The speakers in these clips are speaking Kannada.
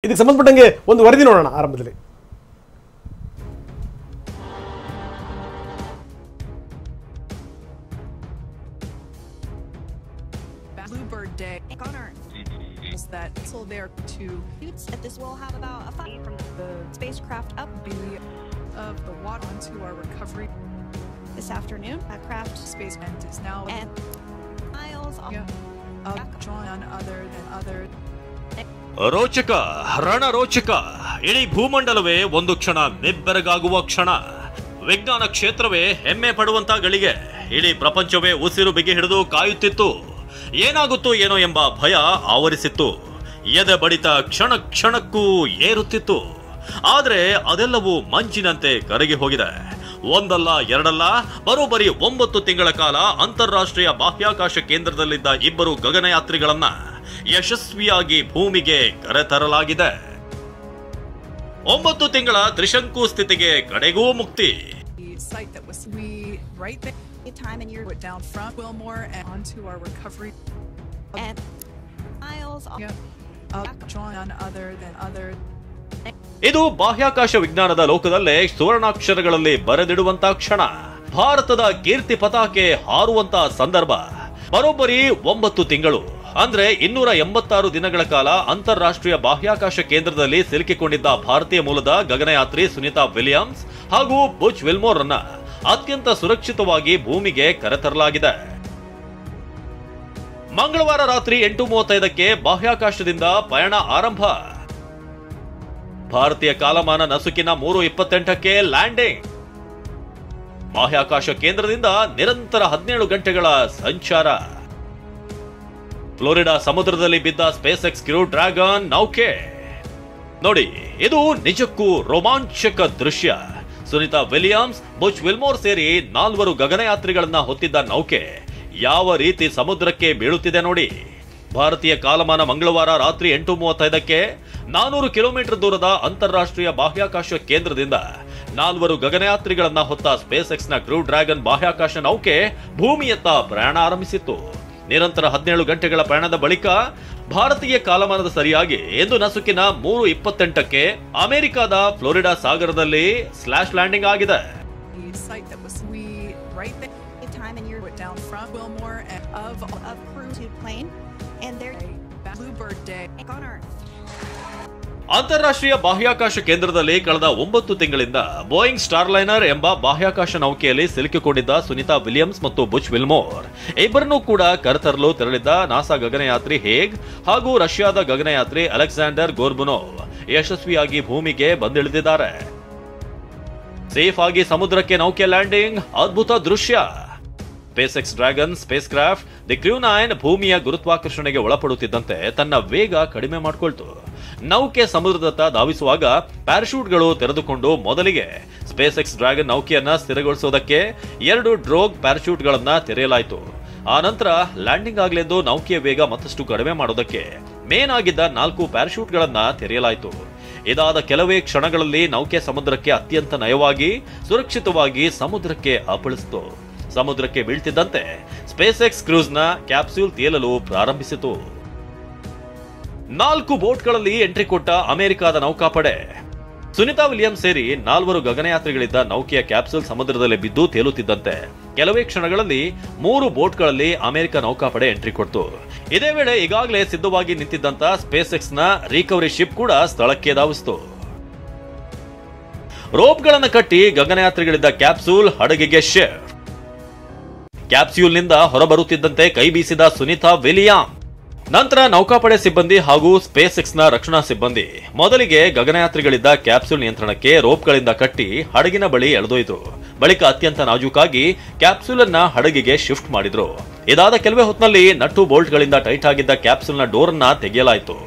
ಇದಕ್ಕೆ ಸಂಬಂಧಪಟ್ಟಂಗೆ ಒಂದು ವರದಿ ನೋಡೋಣ ಆರಂಭದಲ್ಲಿ. Bluebird Day on Earth. That so there to at this will have about a 5 from the spacecraft up be of the water onto our recovery this afternoon. That craft space and is now and miles drawn other than other. ರೋಚಕ ರಣರೋಚಕ ಇಡೀ ಭೂಮಂಡಲವೇ ಒಂದು ಕ್ಷಣ ನಿಬ್ಬೆರಗಾಗುವ ಕ್ಷಣ. ವಿಜ್ಞಾನ ಕ್ಷೇತ್ರವೇ ಹೆಮ್ಮೆ ಪಡುವಂತ ಗಳಿಗೆ ಇಡೀ ಪ್ರಪಂಚವೇ ಉಸಿರು ಬಿಗಿ ಹಿಡಿದು ಕಾಯುತ್ತಿತ್ತು. ಏನಾಗುತ್ತೋ ಏನೋ ಎಂಬ ಭಯ ಆವರಿಸಿತ್ತು. ಎದೆ ಬಡಿತ ಕ್ಷಣ ಕ್ಷಣಕ್ಕೂ ಏರುತ್ತಿತ್ತು. ಆದರೆ ಅದೆಲ್ಲವೂ ಮಂಜಿನಂತೆ ಕರಗಿ ಹೋಗಿದೆ. ಒಂದಲ್ಲ ಎರಡಲ್ಲ, ಬರೋಬ್ಬರಿ 9 ತಿಂಗಳ ಕಾಲ ಅಂತಾರಾಷ್ಟ್ರೀಯ ಬಾಹ್ಯಾಕಾಶ ಕೇಂದ್ರದಲ್ಲಿದ್ದ ಇಬ್ಬರು ಗಗನಯಾತ್ರಿಗಳನ್ನ ಯಶಸ್ವಿಯಾಗಿ ಭೂಮಿಗೆ ಕರೆತರಲಾಗಿದೆ. 9 ತಿಂಗಳ ತ್ರಿಶಂಕು ಸ್ಥಿತಿಗೆ ಕಡೆಗೂ ಮುಕ್ತಿ. time and you're went down from Wilmore and onto our recovery and miles drawn on other than other. ಇದು ಬಾಹ್ಯಾಕಾಶ ವಿಜ್ಞಾನದ ಲೋಕದಲ್ಲೇ ಸುವರ್ಣಾಕ್ಷರಗಳಲ್ಲಿ ಬರೆದಿಡುವಂತ ಕ್ಷಣ. ಭಾರತದ ಕೀರ್ತಿ ಪತಾಕೆ ಹಾರುವಂತ ಸಂದರ್ಭ. ಬರೋಬ್ಬರಿ 9 ತಿಂಗಳು ಅಂದ್ರೆ 286 ದಿನಗಳ ಕಾಲ ಅಂತಾರಾಷ್ಟ್ರೀಯ ಬಾಹ್ಯಾಕಾಶ ಕೇಂದ್ರದಲ್ಲಿ ಸಿಲುಕಿಕೊಂಡಿದ್ದ ಭಾರತೀಯ ಮೂಲದ ಗಗನಯಾತ್ರಿ ಸುನೀತಾ ವಿಲಿಯಮ್ಸ್ ಹಾಗೂ ಬುಚ್ ವಿಲ್ಮೋರ್ ಅನ್ನ ಅತ್ಯಂತ ಸುರಕ್ಷಿತವಾಗಿ ಭೂಮಿಗೆ ಕರೆತರಲಾಗಿದೆ. ಮಂಗಳವಾರ ರಾತ್ರಿ 8:35ಕ್ಕೆ ಬಾಹ್ಯಾಕಾಶದಿಂದ ಪಯಣ ಆರಂಭ. ಭಾರತೀಯ ಕಾಲಮಾನ ನಸುಕಿನ 3:28ಕ್ಕೆ ಲ್ಯಾಂಡಿಂಗ್. ಬಾಹ್ಯಾಕಾಶ ಕೇಂದ್ರದಿಂದ ನಿರಂತರ 17 ಗಂಟೆಗಳ ಸಂಚಾರ. ಫ್ಲೋರಿಡಾ ಸಮುದ್ರದಲ್ಲಿ ಬಿದ್ದ ಸ್ಪೇಸ್ ಎಕ್ಸ್ ಕ್ರೂ ಡ್ರ್ಯಾಗನ್ ನೌಕೆ. ನೋಡಿ, ಇದು ನಿಜಕ್ಕೂ ರೋಮಾಂಚಕ ದೃಶ್ಯ. ಸುನೀತಾ ವಿಲಿಯಮ್ಸ್, ಬುಚ್ ವಿಲ್ಮೋರ್ ಸೇರಿ 4 ಗಗನಯಾತ್ರಿಗಳನ್ನ ಹೊತ್ತಿದ್ದ ನೌಕೆ ಯಾವ ರೀತಿ ಸಮುದ್ರಕ್ಕೆ ಬೀಳುತ್ತಿದೆ ನೋಡಿ. ಭಾರತೀಯ ಕಾಲಮಾನ ಮಂಗಳವಾರ ರಾತ್ರಿ 8:35ಕ್ಕೆ 400 ಕಿಲೋಮೀಟರ್ ದೂರದ ಅಂತಾರಾಷ್ಟ್ರೀಯ ಬಾಹ್ಯಾಕಾಶ ಕೇಂದ್ರದಿಂದ 4 ಗಗನಯಾತ್ರಿಗಳನ್ನ ಹೊತ್ತ ಸ್ಪೇಸ್ ಎಕ್ಸ್ ನ ಕ್ರೂ ಡ್ರ್ಯಾಗನ್ ಬಾಹ್ಯಾಕಾಶ ನೌಕೆ ಭೂಮಿಯತ್ತ ಪ್ರಯಾಣ ಆರಂಭಿಸಿತ್ತು. ನಿರಂತರ 17 ಗಂಟೆಗಳ ಪ್ರಯಾಣದ ಬಳಿಕ ಭಾರತೀಯ ಕಾಲಮಾನದ ಸರಿಯಾಗಿ ಎಂದು ನಸುಕಿನ 3:28ಕ್ಕೆ ಅಮೆರಿಕದ ಫ್ಲೋರಿಡಾ ಸಾಗರದಲ್ಲಿ ಸ್ಲಾಶ್ ಲ್ಯಾಂಡಿಂಗ್ ಆಗಿದೆ. Time and you're down from Wilmore and of crew to plane and their Bluebird Day on Earth. ಅಂತಾರಾಷ್ಟ್ರೀಯ ಬಾಹ್ಯಾಕಾಶ ಕೇಂದ್ರದಲ್ಲಿ ಕಳೆದ 9 ತಿಂಗಳಿಂದ ಬೋಯಿಂಗ್ ಸ್ಟಾರ್ಲೈನರ್ ಎಂಬ ಬಾಹ್ಯಾಕಾಶ ನೌಕೆಯಲ್ಲಿ ಸಿಲುಕಿಕೊಂಡಿದ್ದ ಸುನೀತಾ ವಿಲಿಯಮ್ಸ್ ಮತ್ತು ಬುಚ್ ವಿಲ್ಮೋರ್ ಇಬ್ಬರನ್ನೂ ಕೂಡ ಕರೆತರಲು ತೆರಳಿದ್ದ ನಾಸಾ ಗಗನಯಾತ್ರಿ ಹೇಗ್ ಹಾಗೂ ರಷ್ಯಾದ ಗಗನಯಾತ್ರಿ ಅಲೆಕ್ಸಾಂಡರ್ ಗೋರ್ಬುನೋವ್ ಯಶಸ್ವಿಯಾಗಿ ಭೂಮಿಗೆ ಬಂದಿಳಿದಿದ್ದಾರೆ. ಸೇಫ್ ಆಗಿ ಸಮುದ್ರಕ್ಕೆ ನೌಕೆ ಲ್ಯಾಂಡಿಂಗ್, ಅದ್ಭುತ ದೃಶ್ಯ. SpaceX Dragon spacecraft the crew 9 ಭೂಮಿಯ ಗುರುತ್ವಾಕರ್ಷಣೆಗೆ ಒಳಪಡುತ್ತಿದ್ದಂತೆ ತನ್ನ ವೇಗ ಕಡಿಮೆ ಮಾಡಿಕೊಳ್ತು. ನೌಕೆ ಸಮುದ್ರದತ್ತ ಧಾವಿಸುವಾಗ ಪ್ಯಾರಾಶೂಟ್ಗಳು ತೆರೆದುಕೊಂಡು ಮೊದಲಿಗೆ ಸ್ಪೇಸ್ ಎಕ್ಸ್ ಡ್ರ್ಯಾಗನ್ ನೌಕೆಯನ್ನ ಸ್ಥಿರಗೊಳಿಸುವುದಕ್ಕೆ 2 ಡ್ರೋಗ್ ಪ್ಯಾರಾಶೂಟ್ಗಳನ್ನ ತೆರೆಯಲಾಯಿತು. ಆ ನಂತರ ಲ್ಯಾಂಡಿಂಗ್ ಆಗಲೆಂದು ನೌಕೆಯ ವೇಗ ಮತ್ತಷ್ಟು ಕಡಿಮೆ ಮಾಡೋದಕ್ಕೆ ಮೇನ್ ಆಗಿದ್ದ 4 ಪ್ಯಾರಾಶೂಟ್ಗಳನ್ನ ತೆರೆಯಲಾಯಿತು. ಇದಾದ ಕೆಲವೇ ಕ್ಷಣಗಳಲ್ಲಿ ನೌಕೆ ಸಮುದ್ರಕ್ಕೆ ಅತ್ಯಂತ ನಯವಾಗಿ ಸುರಕ್ಷಿತವಾಗಿ ಸಮುದ್ರಕ್ಕೆ ಅಪ್ಪಳಿಸಿತು. ಸಮುದ್ರಕ್ಕೆ ಬೀಳ್ತಿದ್ದಂತೆ ಸ್ಪೇಸ್ ಎಕ್ಸ್ ಕ್ರೂಸ್ನ ಕ್ಯಾಪ್ಸ್ಯೂಲ್ ತೇಲಲು ಪ್ರಾರಂಭಿಸಿತು. 4 ಬೋಟ್ಗಳಲ್ಲಿ ಎಂಟ್ರಿ ಕೊಟ್ಟ ಅಮೆರಿಕದ ನೌಕಾಪಡೆ. ಸುನೀತಾ ವಿಲಿಯಮ್ಸ್ ಸೇರಿ 4 ಗಗನಯಾತ್ರಿಗಳಿದ್ದ ನೌಕೆಯ ಕ್ಯಾಪ್ಸೂಲ್ ಸಮುದ್ರದಲ್ಲಿ ಬಿದ್ದು ತೇಲುತ್ತಿದ್ದಂತೆ ಕೆಲವೇ ಕ್ಷಣಗಳಲ್ಲಿ 3 ಬೋಟ್ಗಳಲ್ಲಿ ಅಮೆರಿಕ ನೌಕಾಪಡೆ ಎಂಟ್ರಿ ಕೊಡ್ತು. ಇದೇ ವೇಳೆ ಈಗಾಗಲೇ ಸಿದ್ಧವಾಗಿ ನಿಂತಿದ್ದಂತ ಸ್ಪೇಸ್ ಎಕ್ಸ್ ನ ರಿಕವರಿ ಶಿಪ್ ಕೂಡ ಸ್ಥಳಕ್ಕೆ ಧಾವಿಸಿತು. ರೋಪ್ಗಳನ್ನು ಕಟ್ಟಿ ಗಗನಯಾತ್ರಿಗಳಿದ್ದ ಕ್ಯಾಪ್ಸೂಲ್ ಹಡಗಿಗೆ ಶಿಫ್ಟ್. ಕ್ಯಾಪ್ಸ್ಯೂಲ್ನಿಂದ ಹೊರಬರುತ್ತಿದ್ದಂತೆ ಕೈ ಬೀಸಿದ ಸುನೀತಾ ವಿಲಿಯಮ್ಸ್. ನಂತರ ನೌಕಾಪಡೆ ಸಿಬ್ಬಂದಿ ಹಾಗೂ ಸ್ಪೇಸ್ ಎಕ್ಸ್ ನ ರಕ್ಷಣಾ ಸಿಬ್ಬಂದಿ ಮೊದಲಿಗೆ ಗಗನಯಾತ್ರಿಗಳಿದ್ದ ಕ್ಯಾಪ್ಸೂಲ್ ನಿಯಂತ್ರಣಕ್ಕೆ ರೋಪ್ಗಳಿಂದ ಕಟ್ಟಿ ಹಡಗಿನ ಬಳಿ ಎಳೆದೊಯ್ತು. ಬಳಿಕ ಅತ್ಯಂತ ನಾಜೂಕಾಗಿ ಕ್ಯಾಪ್ಸೂಲ್ ಅನ್ನ ಹಡಗಿಗೆ ಶಿಫ್ಟ್ ಮಾಡಿದ್ರು. ಇದಾದ ಕೆಲವೇ ಹೊತ್ತಿನಲ್ಲಿ ನಟ್ಟು ಬೋಲ್ಟ್ಗಳಿಂದ ಟೈಟ್ ಆಗಿದ್ದ ಕ್ಯಾಪ್ಸೂಲ್ ನ ಡೋರ್ ಅನ್ನ ತೆಗೆಯಲಾಯಿತು.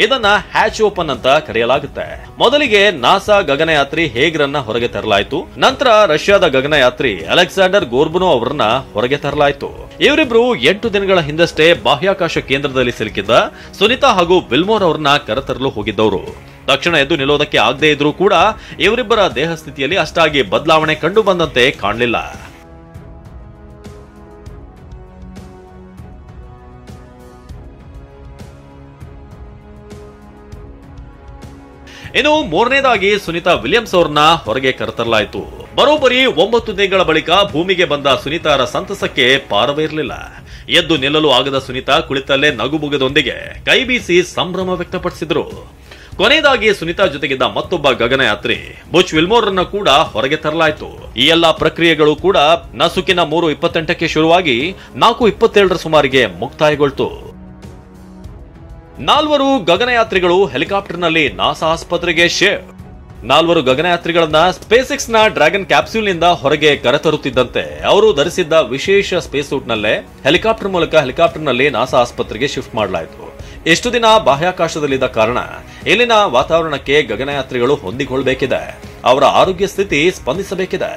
ಇದನ್ನ ಹ್ಯಾಚ್ ಓಪನ್ ಅಂತ ಕರೆಯಲಾಗುತ್ತೆ. ಮೊದಲಿಗೆ ನಾಸಾ ಗಗನಯಾತ್ರಿ ಹೇಗ್ರನ್ನ ಹೊರಗೆ ತರಲಾಯಿತು. ನಂತರ ರಷ್ಯಾದ ಗಗನಯಾತ್ರಿ ಅಲೆಕ್ಸಾಂಡರ್ ಗೋರ್ಬುನೋ ಅವರನ್ನ ಹೊರಗೆ ತರಲಾಯಿತು. ಇವರಿಬ್ರು 8 ದಿನಗಳ ಹಿಂದಷ್ಟೇ ಬಾಹ್ಯಾಕಾಶ ಕೇಂದ್ರದಲ್ಲಿ ಸಿಲುಕಿದ್ದ ಸುನೀತಾ ಹಾಗೂ ವಿಲ್ಮೋರ್ ಅವರನ್ನ ಕರೆತರಲು ಹೋಗಿದ್ದವರು. ತಕ್ಷಣ ಎದ್ದು ನಿಲ್ಲೋದಕ್ಕೆ ಆಗದೇ ಇದ್ರೂ ಕೂಡ ಇವರಿಬ್ಬರ ದೇಹ ಸ್ಥಿತಿಯಲ್ಲಿ ಅಷ್ಟಾಗಿ ಬದಲಾವಣೆ ಕಂಡು ಬಂದಂತೆ ಕಾಣಲಿಲ್ಲ. ಇನ್ನು ಮೂರನೇದಾಗಿ ಸುನಿತಾ ವಿಲಿಯಮ್ಸ್ ಅವ್ರನ್ನ ಹೊರಗೆ ಕರೆತರಲಾಯಿತು. ಬರೋಬ್ಬರಿ 9 ತಿಂಗಳ ಬಳಿಕ ಭೂಮಿಗೆ ಬಂದ ಸುನಿತಾರ ಸಂತಸಕ್ಕೆ ಪಾರವೇ ಇರಲಿಲ್ಲ. ಎದ್ದು ನಿಲ್ಲಲು ಆಗದ ಸುನಿತಾ ಕುಳಿತಲ್ಲೇ ನಗುಬುಗದೊಂದಿಗೆ ಕೈ ಬೀಸಿ ಸಂಭ್ರಮ ವ್ಯಕ್ತಪಡಿಸಿದ್ರು. ಕೊನೆಯದಾಗಿ ಸುನಿತಾ ಜೊತೆಗಿದ್ದ ಮತ್ತೊಬ್ಬ ಗಗನಯಾತ್ರಿ ಬುಚ್ ವಿಲ್ಮೋರ್ ಅನ್ನು ಕೂಡ ಹೊರಗೆ ತರಲಾಯಿತು. ಈ ಎಲ್ಲಾ ಪ್ರಕ್ರಿಯೆಗಳು ಕೂಡ ನಸುಕಿನ 3:28ಕ್ಕೆ ಶುರುವಾಗಿ 4:27 ಸುಮಾರಿಗೆ ಮುಕ್ತಾಯಗೊಳ್ತು. 4 ಗಗನಯಾತ್ರಿಗಳು ಹೆಲಿಕಾಪ್ಟರ್ನಲ್ಲಿ ನಾಸಾ ಆಸ್ಪತ್ರೆಗೆ ಶಿಫ್ಟ್. 4 ಗಗನಯಾತ್ರಿಗಳನ್ನ ಸ್ಪೇಸ್ಎಕ್ಸ್ ನ ಡ್ರ್ಯಾಗನ್ ಕ್ಯಾಪ್ಸ್ಯೂಲ್ ನಿಂದ ಹೊರಗೆ ಕರೆತರುತ್ತಿದ್ದಂತೆ ಅವರು ಧರಿಸಿದ್ದ ವಿಶೇಷ ಸ್ಪೇಸ್ ಸೂಟ್ ನಲ್ಲೇ ಹೆಲಿಕಾಪ್ಟರ್ ಮೂಲಕ ಹೆಲಿಕಾಪ್ಟರ್ನಲ್ಲಿ ನಾಸಾ ಆಸ್ಪತ್ರೆಗೆ ಶಿಫ್ಟ್ ಮಾಡಲಾಯಿತು. ಎಷ್ಟು ದಿನ ಬಾಹ್ಯಾಕಾಶದಲ್ಲಿದ್ದ ಕಾರಣ ಇಲ್ಲಿನ ವಾತಾವರಣಕ್ಕೆ ಗಗನಯಾತ್ರಿಗಳು ಹೊಂದಿಕೊಳ್ಳಬೇಕಿದೆ. ಅವರ ಆರೋಗ್ಯ ಸ್ಥಿತಿ ಸ್ಪಂದಿಸಬೇಕಿದೆ.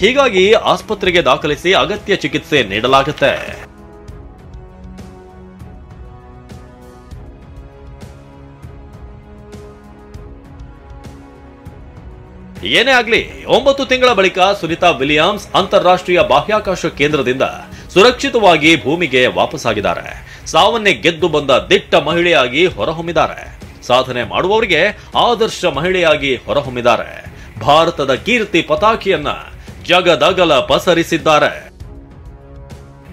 ಹೀಗಾಗಿ ಆಸ್ಪತ್ರೆಗೆ ದಾಖಲಿಸಿ ಅಗತ್ಯ ಚಿಕಿತ್ಸೆ ನೀಡಲಾಗುತ್ತೆ. ಏನೇ ಆಗ್ಲಿ 9 ತಿಂಗಳ ಬಳಿಕ ಸುನಿತಾ ವಿಲಿಯಮ್ಸ್ ಅಂತಾರಾಷ್ಟ್ರೀಯ ಬಾಹ್ಯಾಕಾಶ ಕೇಂದ್ರದಿಂದ ಸುರಕ್ಷಿತವಾಗಿ ಭೂಮಿಗೆ ವಾಪಸ್ಸಾಗಿದ್ದಾರೆ. ಸಾವನ್ನೇ ಗೆದ್ದು ಬಂದ ದಿಟ್ಟ ಮಹಿಳೆಯಾಗಿ ಹೊರಹೊಮ್ಮಿದ್ದಾರೆ. ಸಾಧನೆ ಮಾಡುವವರಿಗೆ ಆದರ್ಶ ಮಹಿಳೆಯಾಗಿ ಹೊರಹೊಮ್ಮಿದ್ದಾರೆ. ಭಾರತದ ಕೀರ್ತಿ ಪತಾಕೆಯನ್ನ ಜಗದಗಲ ಪಸರಿಸಿದ್ದಾರೆ.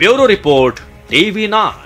Bureau report, TV9.